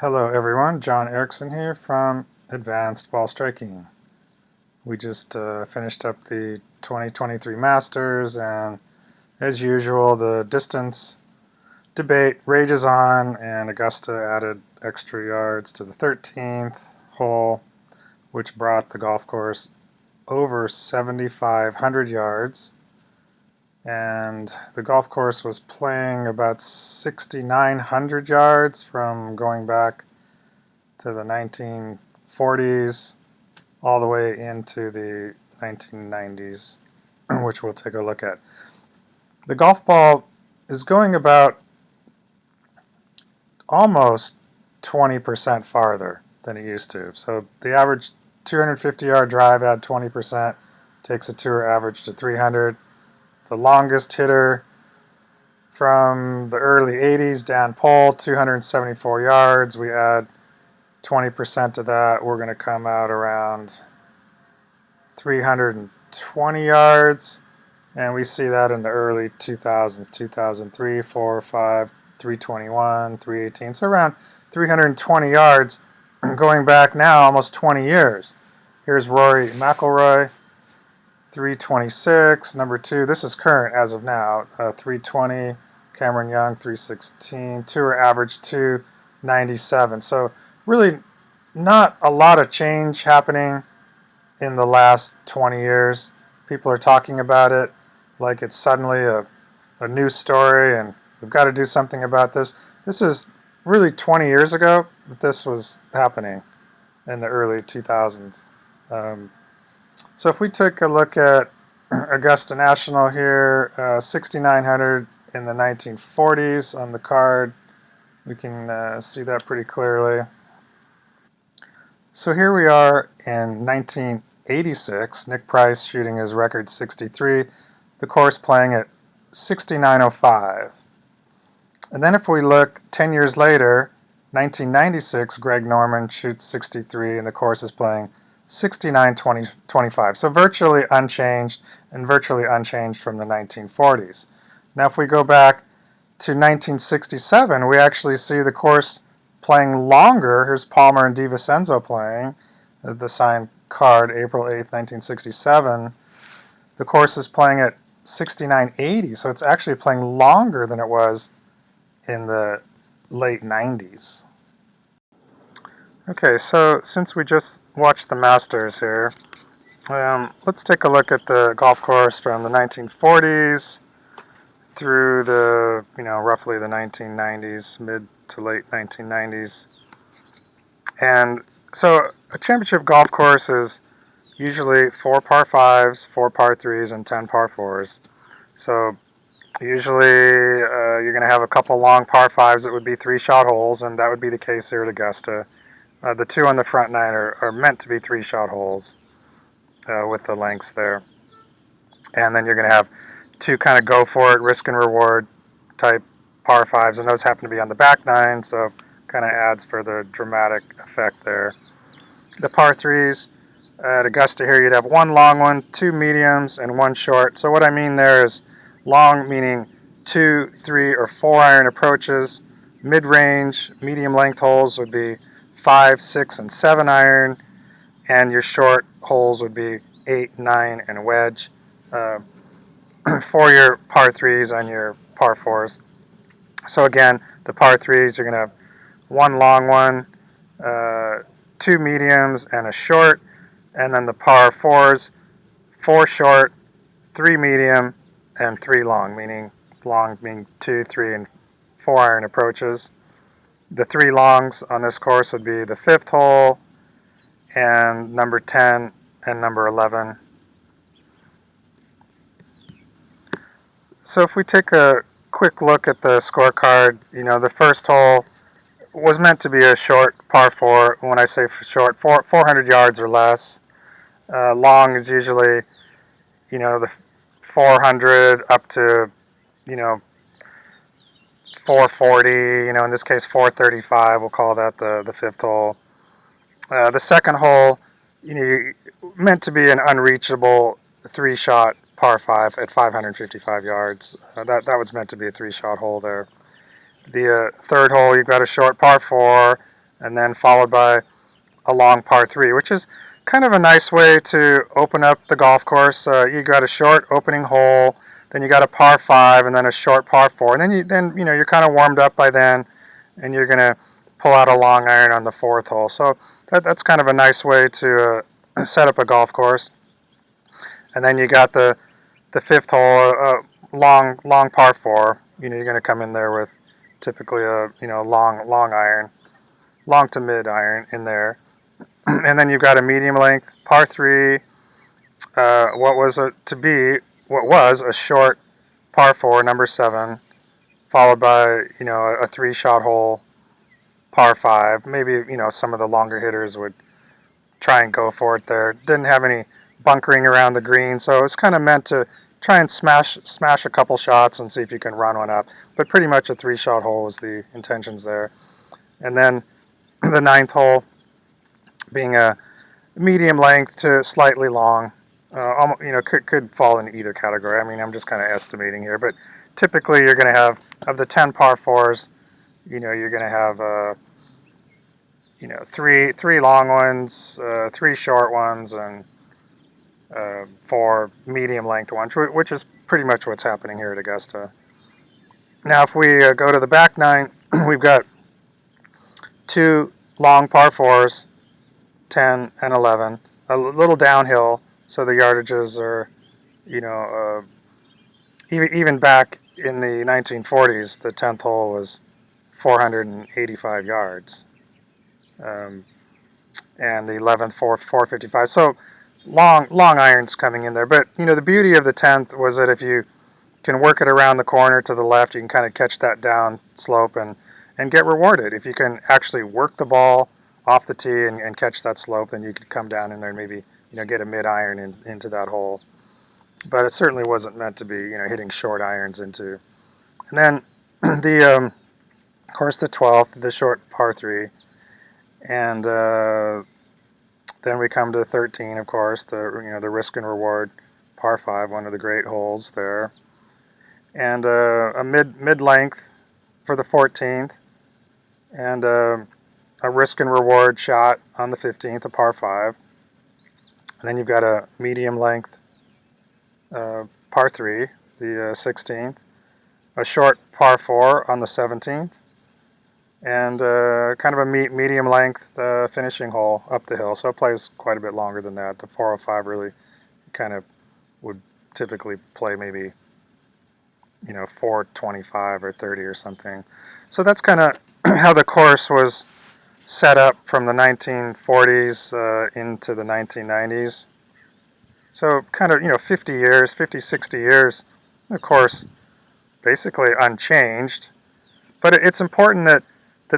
Hello everyone, John Erickson here from Advanced Ball Striking. We just finished up the 2023 Masters, and as usual the distance debate rages on, and Augusta added extra yards to the 13th hole, which brought the golf course over 7,500 yards, and the golf course was playing about 6,900 yards from going back to the 1940s all the way into the 1990s, which we'll take a look at. The golf ball is going about almost 20% farther than it used to. So the average 250-yard drive at 20% takes a tour average to 300. The longest hitter from the early 80s, Dan Pohl, 274 yards. We add 20% of that, we're going to come out around 320 yards, and we see that in the early 2000s, 2003, 4, 5, 321, 318, so around 320 yards going back now almost 20 years. Here's Rory McIlroy, 326, number 2, this is current as of now, 320, Cameron Young, 316, tour average 297, so really not a lot of change happening in the last 20 years. People are talking about it like it's suddenly a new story and we've got to do something about this. This is really 20 years ago that this was happening in the early 2000s. So if we take a look at Augusta National here, 6,900 in the 1940s on the card, we can see that pretty clearly. So here we are in 1986, Nick Price shooting his record 63, the course playing at 69.05. And then if we look 10 years later, 1996, Greg Norman shoots 63 and the course is playing 69.25. So virtually unchanged, and virtually unchanged from the 1940s. Now if we go back to 1967, we actually see the course playing longer. Here's Palmer and DiVincenzo playing the signed card, April 8th, 1967. The course is playing at 69.80, so it's actually playing longer than it was in the late 90s. Okay, so since we just watched the Masters here, let's take a look at the golf course from the 1940s through the, roughly the 1990s, mid to late 1990s. And so a championship golf course is usually 4 par 5s, 4 par 3s, and 10 par 4s. So usually you're going to have a couple long par 5s that would be 3-shot holes, and that would be the case here at Augusta. The 2 on the front 9 are meant to be 3-shot holes with the lengths there. And then you're going to have 2 kind of go for it, risk and reward type par 5s, and those happen to be on the back 9, so kind of adds for the dramatic effect there. The par 3s at Augusta here, you'd have 1 long one, 2 mediums, and 1 short. So what I mean there is long meaning 2, 3, or 4 iron approaches. Mid-range, medium length holes would be 5, 6, and 7 iron, and your short holes would be 8, 9, and wedge. For your par 3s on your par 4s. So again, the par 3s, you're going to have 1 long one, 2 mediums, and a short. And then the par 4s, 4 short, 3 medium, and 3 long, meaning 2, 3, and 4 iron approaches. The 3 longs on this course would be the 5th hole, and number 10, and number 11. So if we take a quick look at the scorecard, the first hole was meant to be a short par 4. When I say short, 400 yards or less. Long is usually, the 400 up to, 440. In this case, 435. We'll call that the 5th hole. The second hole, meant to be an unreachable 3-shot par 5 at 555 yards. That was meant to be a 3-shot hole there. The third hole, you've got a short par 4, and then followed by a long par 3, which is kind of a nice way to open up the golf course. You got a short opening hole, then you got a par 5, and then a short par 4, and then you're kind of warmed up by then, and you're gonna pull out a long iron on the 4th hole. So that's kind of a nice way to set up a golf course. And then you got the 5th hole, long par 4. You're gonna come in there with typically a long iron, long to mid iron in there. And then you've got a medium length par 3, what was a short par 4, number 7, followed by a 3-shot hole par 5. Maybe some of the longer hitters would try and go for it there. Didn't have any bunkering around the green, so it's kind of meant to try and smash a couple shots and see if you can run one up. But pretty much a 3-shot hole was the intentions there. And then the 9th hole being a medium length to slightly long. Could fall in either category. I mean, I'm just kind of estimating here, but typically you're going to have, of the 10 par 4s, you're going to have three long ones, 3 short ones, and 4 medium length ones, which is pretty much what's happening here at Augusta. Now, if we go to the back 9, we've got 2 long par 4s, 10 and 11, a little downhill, so the yardages are, even back in the 1940s, the 10th hole was 485 yards, and the 11th 455. So long irons coming in there. But the beauty of the 10th was that if you can work it around the corner to the left, you can kind of catch that down slope and get rewarded. If you can actually work the ball off the tee and catch that slope, then you could come down in there and maybe get a mid iron into that hole. But it certainly wasn't meant to be hitting short irons into. And then of course the 12th, the short par 3, and then we come to 13, of course, the risk and reward par 5, one of the great holes there, and a mid length for the 14th, and a risk and reward shot on the 15th, a par 5. And then you've got a medium length par 3, the 16th, a short par 4 on the 17th, and kind of a medium length finishing hole up the hill. So it plays quite a bit longer than that. The 405 really kind of would typically play maybe 425 or 30 or something. So that's kind of how the course was set up from the 1940s into the 1990s. So kind of 50, 60 years, the course basically unchanged. But it's important that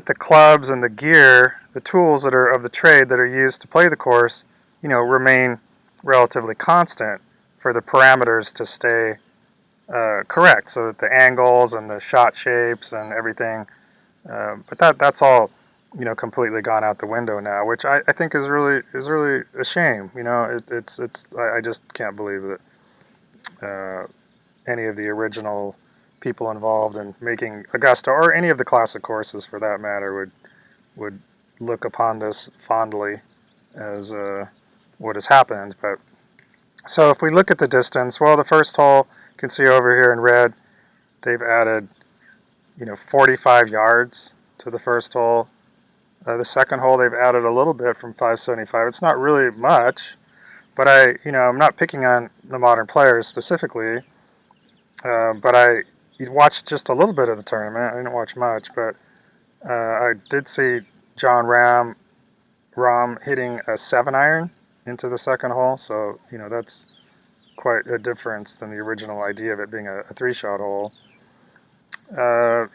the clubs and the gear, the tools that are of the trade that are used to play the course, remain relatively constant for the parameters to stay correct, so that the angles and the shot shapes and everything. But that's all completely gone out the window now, which I think is really a shame. I just can't believe that any of the original people involved in making Augusta, or any of the classic courses for that matter, would look upon this fondly as what has happened. But so if we look at the distance, well, the first hole, you can see over here in red, they've added 45 yards to the first hole. The second hole, they've added a little bit from 575. It's not really much, but I'm not picking on the modern players specifically, but I watched just a little bit of the tournament. I didn't watch much, but I did see John Rahm hitting a 7-iron into the second hole, so that's quite a difference than the original idea of it being a 3-shot hole.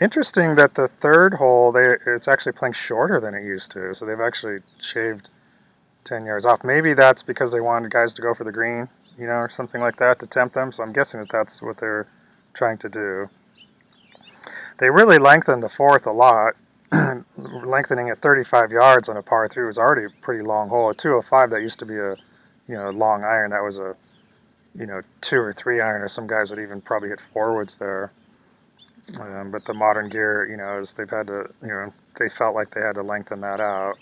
Interesting that the third hole, it's actually playing shorter than it used to, so they've actually shaved 10 yards off. Maybe that's because they wanted guys to go for the green, or something like that to tempt them, so I'm guessing that that's what they're trying to do. They really lengthened the 4th a lot. Lengthening at 35 yards on a par 3 was already a pretty long hole. A 205, that used to be a long iron. That was a 2 or 3 iron, or some guys would even probably hit forwards there. But the modern gear, is they've had to, they felt like they had to lengthen that out.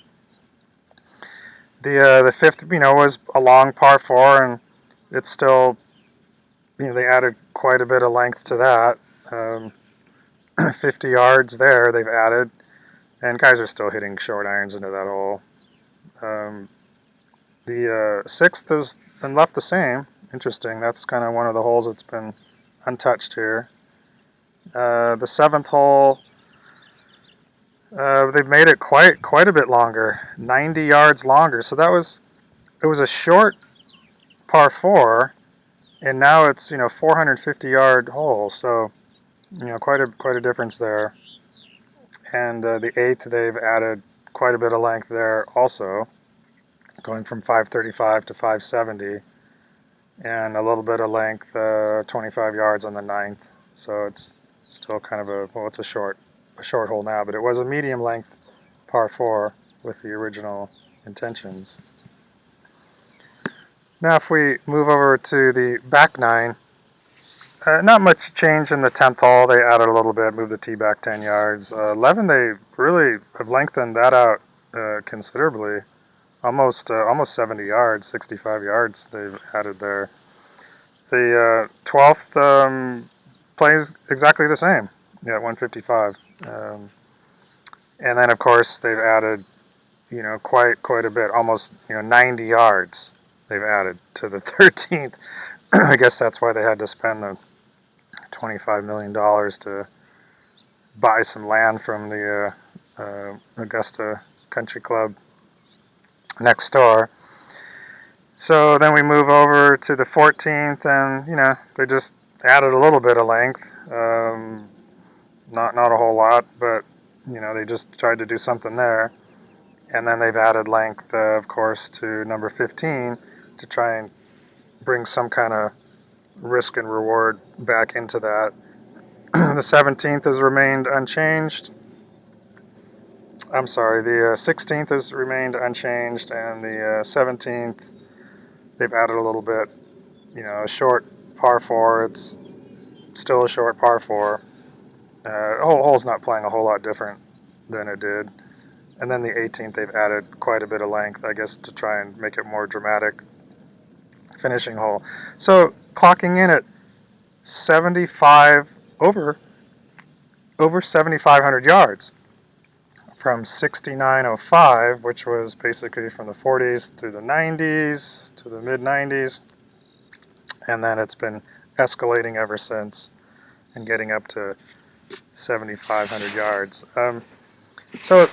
The fifth, was a long par four, and it's still, they added quite a bit of length to that. 50 yards there they've added, and guys are still hitting short irons into that hole. The sixth has been left the same. Interesting. That's kind of one of the holes that's been untouched here. The seventh hole, they've made it quite a bit longer, 90 yards longer. So it was a short par four, and now it's 450-yard hole. So quite a difference there. And the eighth, they've added quite a bit of length there also, going from 535 to 570, and a little bit of length, 25 yards on the ninth. So it's still kind of it's a short hole now, but it was a medium length par four with the original intentions. Now if we move over to the back nine, not much change in the 10th hole. They added a little bit, moved the tee back 10 yards. 11, they really have lengthened that out considerably. Almost 70 yards, 65 yards they've added there. The 12th plays exactly the same, 155. And then, of course, they've added, quite a bit, almost, 90 yards they've added to the 13th. I guess that's why they had to spend the $25 million to buy some land from the Augusta Country Club next door. So then we move over to the 14th, and they just added a little bit of length, not a whole lot, but they just tried to do something there. And then they've added length, of course, to number 15 to try and bring some kind of risk and reward back into that. The 17th has remained unchanged. I'm sorry, the 16th has remained unchanged, and the 17th, they've added a little bit. A short par four. It's still a short par four. Hole's not playing a whole lot different than it did. And then the 18th, they've added quite a bit of length, I guess, to try and make it more dramatic finishing hole. So clocking in at 75 over 7,500 yards from 69.05, which was basically from the 40s through the 90s to the mid 90s, and then it's been escalating ever since and getting up to 7,500 yards. So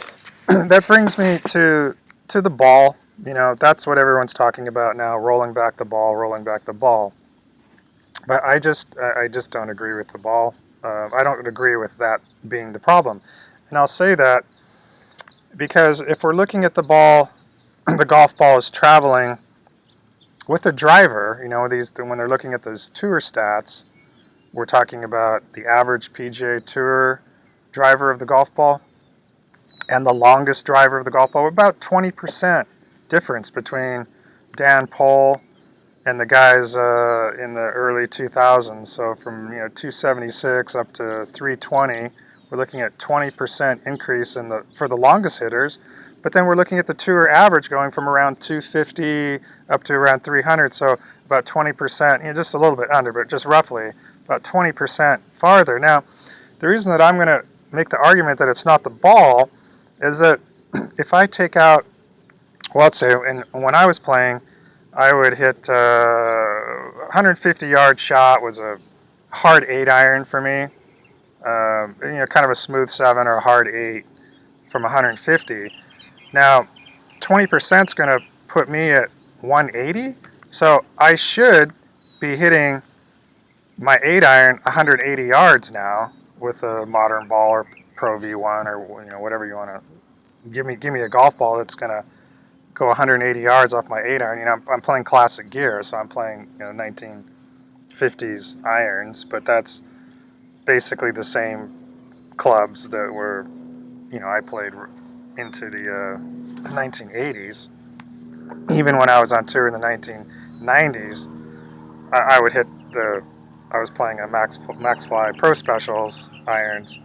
that brings me to the ball. That's what everyone's talking about now, rolling back the ball. But I just don't agree with the ball. I don't agree with that being the problem. And I'll say that because if we're looking at the ball, the golf ball is traveling with a driver, when they're looking at those tour stats, we're talking about the average PGA Tour driver of the golf ball and the longest driver of the golf ball. About 20% difference between Dan Pohl and the guys in the early 2000s. So from 276 up to 320, we're looking at 20% increase for the longest hitters. But then we're looking at the tour average going from around 250 up to around 300. So about 20%, just a little bit under, but just roughly about 20% farther. Now, the reason that I'm going to make the argument that it's not the ball is that if I take out, well, let's say when I was playing, I would hit 150-yard shot was a hard 8-iron for me. Kind of a smooth 7 or a hard 8 from 150. Now, 20% is going to put me at 180. So I should be hitting my 8-iron 180 yards now with a modern ball or Pro V1 or whatever you want to give me a golf ball that's going to go 180 yards off my 8-iron. I'm playing classic gear, so I'm playing 1950s irons, but that's basically the same clubs that were I played into the 1980s. Even when I was on tour in the 1990s, I would hit the I was playing a Max Fly Pro Specials irons.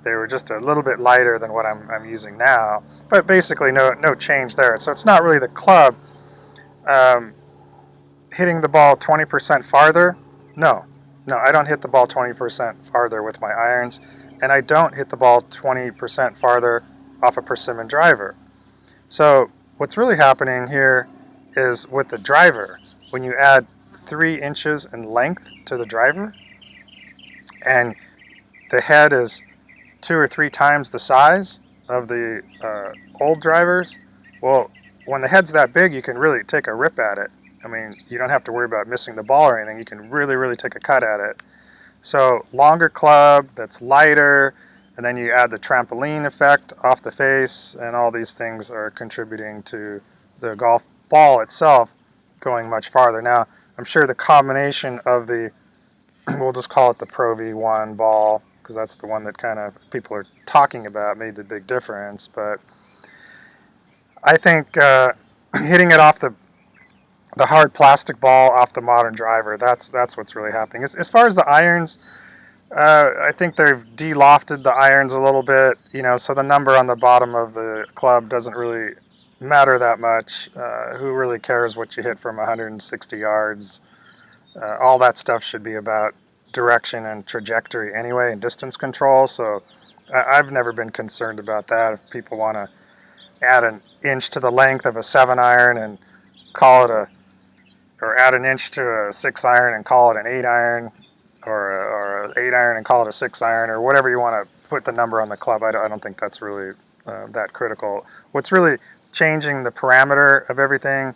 They were just a little bit lighter than what I'm using now, but basically no change there. So it's not really the club um, hitting the ball 20% farther. No, I don't hit the ball 20% farther with my irons, and I don't hit the ball 20% farther off a persimmon driver. So what's really happening here is with the driver, when you add 3 inches in length to the driver, and the head is 2 or 3 times the size of the old drivers, well, when the head's that big, you can really take a rip at it. I mean, you don't have to worry about missing the ball or anything. You can really take a cut at it. So longer club that's lighter, and then you add the trampoline effect off the face, and all these things are contributing to the golf ball itself going much farther. Now, I'm sure the combination of the, we'll just call it the Pro V1 ball, because that's the one that kind of people are talking about, made the big difference. But I think hitting it off the hard plastic ball off the modern driver, that's what's really happening. As far as the irons, I think they've de-lofted the irons a little bit, so the number on the bottom of the club doesn't really matter that much. Who really cares what you hit from 160 yards? All that stuff should be about direction and trajectory anyway, and distance control. So I've never been concerned about that. If people want to add an inch to the length of a 7-iron and call it or add an inch to a 6-iron and call it an 8-iron, or an 8-iron and call it a 6-iron, or whatever you want to put the number on the club, I don't think that's really that critical. What's really changing the parameter of everything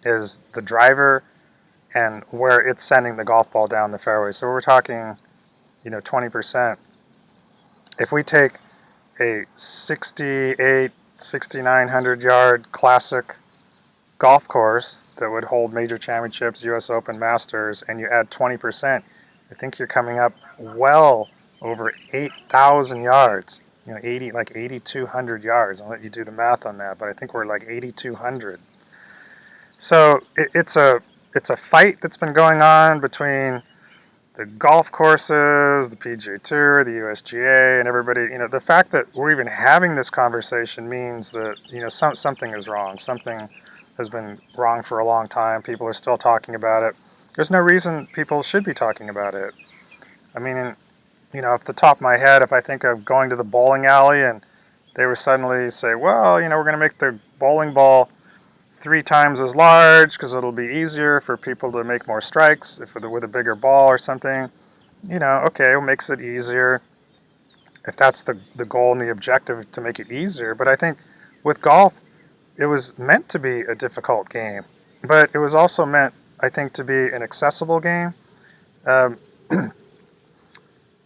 is the driver and where it's sending the golf ball down the fairway. So we're talking, 20%. If we take a 6,900 yard classic golf course that would hold major championships, US Open, Masters, and you add 20%, I think you're coming up well over 8,000 yards. 8,200 yards. I'll let you do the math on that, but I think we're like 8,200. So it's a fight that's been going on between the golf courses, the PGA Tour, the USGA, and everybody. The fact that we're even having this conversation means that something is wrong. Something has been wrong for a long time. People are still talking about it. There's no reason people should be talking about it. I mean, off the top of my head, if I think of going to the bowling alley and they were suddenly say, well, we're going to make the bowling ball 3 times as large because it'll be easier for people to make more strikes with a bigger ball or something. Okay, it makes it easier if that's the goal and the objective, to make it easier. But I think with golf, it was meant to be a difficult game, but it was also meant, I think, to be an accessible game.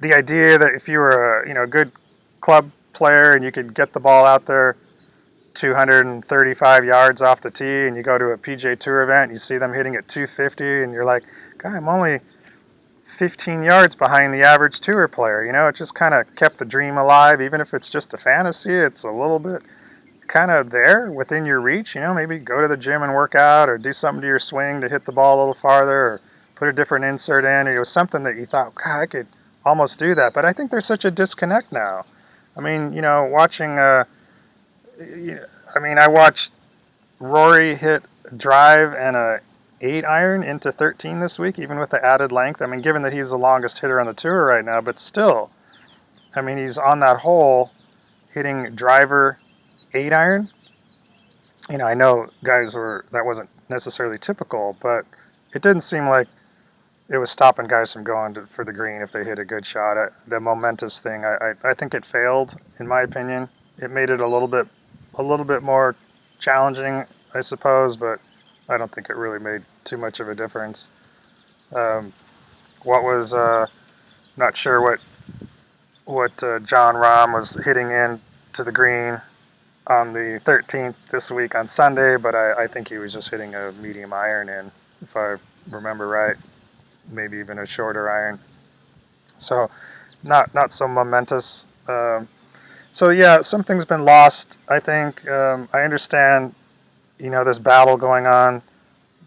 The idea that if you were a good club player and you could get the ball out there 235 yards off the tee, and you go to a PGA Tour event and you see them hitting at 250, and you're like, God, I'm only 15 yards behind the average tour player. It just kind of kept the dream alive. Even if it's just a fantasy, it's a little bit kind of there within your reach. Maybe go to the gym and work out, or do something to your swing to hit the ball a little farther, or put a different insert in. Or it was something that you thought, God, I could almost do that. But I think there's such a disconnect now. I mean, watching I watched Rory hit drive and a 8-iron into 13 this week, even with the added length. I mean, given that he's the longest hitter on the tour right now, but still, I mean, he's on that hole hitting driver 8-iron. I know that wasn't necessarily typical, but it didn't seem like it was stopping guys from going for the green if they hit a good shot. The momentous thing, I think it failed, in my opinion. It made it a little bit more challenging, I suppose, but I don't think it really made too much of a difference. Not sure what John Rahm was hitting in to the green on the 13th this week on Sunday, but I think he was just hitting a medium iron in, if I remember right, maybe even a shorter iron. So not so momentous. So yeah, something's been lost, I think. I understand, this battle going on.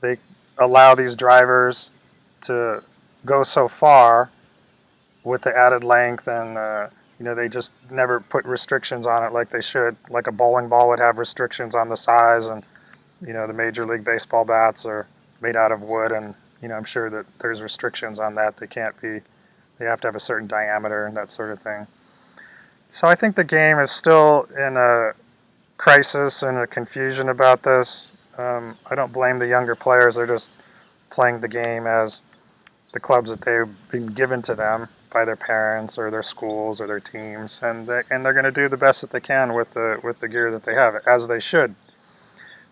They allow these drivers to go so far with the added length, and they just never put restrictions on it like they should. Like a bowling ball would have restrictions on the size, and the Major League Baseball bats are made out of wood, and I'm sure that there's restrictions on that. They have to have a certain diameter and that sort of thing. So I think the game is still in a crisis and a confusion about this. I don't blame the younger players. They're just playing the game as the clubs that they've been given to them by their parents or their schools or their teams, and they're going to do the best that they can with the gear that they have, as they should.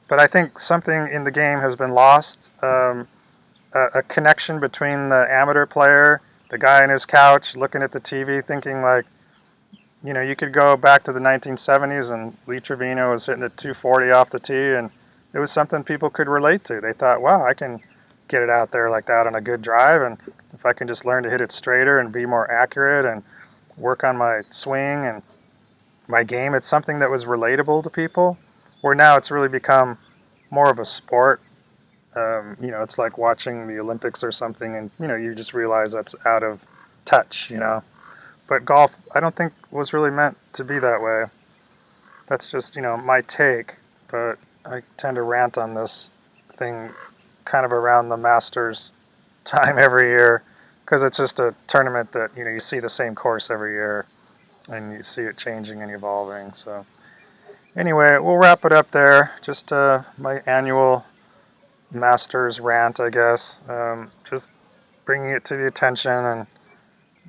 But I think something in the game has been lost. A connection between the amateur player, the guy on his couch looking at the TV, thinking like, you could go back to the 1970s and Lee Trevino was hitting at 240 off the tee, and it was something people could relate to. They thought, wow, I can get it out there like that on a good drive, and if I can just learn to hit it straighter and be more accurate and work on my swing and my game, it's something that was relatable to people, where now it's really become more of a sport. It's like watching the Olympics or something, and you just realize that's out of touch. But golf, I don't think was really meant to be that way. That's just my take, but I tend to rant on this thing kind of around the Masters time every year, because it's just a tournament that you see the same course every year, and you see it changing and evolving. So anyway, we'll wrap it up there. Just my annual Masters rant, I guess. Just bringing it to the attention and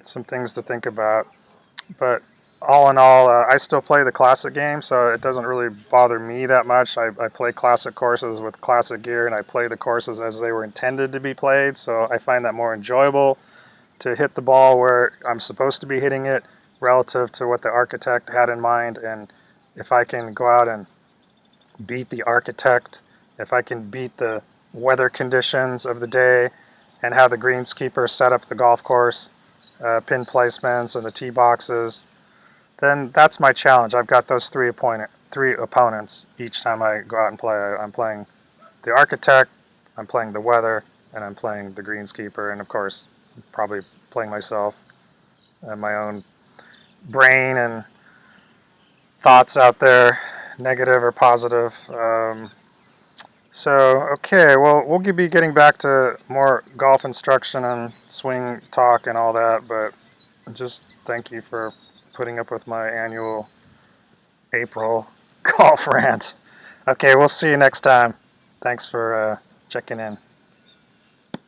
some things to think about. But all in all, I still play the classic game, so it doesn't really bother me that much. I play classic courses with classic gear, and I play the courses as they were intended to be played, so I find that more enjoyable to hit the ball where I'm supposed to be hitting it relative to what the architect had in mind. And if I can go out and beat the architect, if I can beat the weather conditions of the day and how the greenskeeper set up the golf course, pin placements and the tee boxes, then that's my challenge. I've got those three opponents each time I go out and play. I'm playing the architect, I'm playing the weather, and I'm playing the greenskeeper, and of course, probably playing myself and my own brain and thoughts out there, negative or positive. Okay, well, we'll be getting back to more golf instruction and swing talk and all that, but just thank you for putting up with my annual April golf rant. Okay, we'll see you next time. Thanks for checking in.